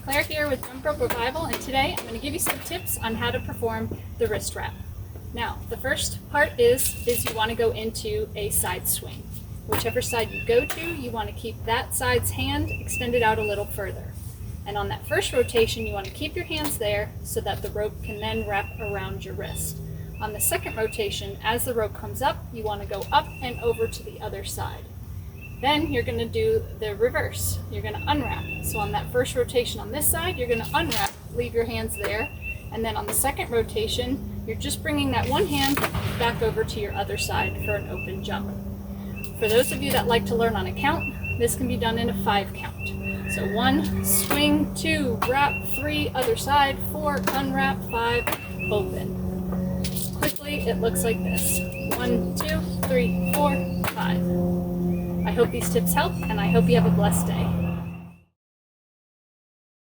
Claire here with Jump Rope Revival, and today I'm going to give you some tips on how to perform the wrist wrap. Now, the first part is you want to go into a side swing. Whichever side you go to, you want to keep that side's hand extended out a little further. And on that first rotation, you want to keep your hands there so that the rope can then wrap around your wrist. On the second rotation, as the rope comes up, you want to go up and over to the other side. Then you're going to do the reverse. You're going to unwrap. So on that first rotation on this side, you're going to unwrap, leave your hands there. And then on the second rotation, you're just bringing that one hand back over to your other side for an open jump. For those of you that like to learn on a count, this can be done in a 5 count. So 1, swing, 2, wrap, 3, other side, 4, unwrap, 5, open. Quickly, it looks like this. 1, 2, 3, 4, 5. I hope these tips help, and I hope you have a blessed day.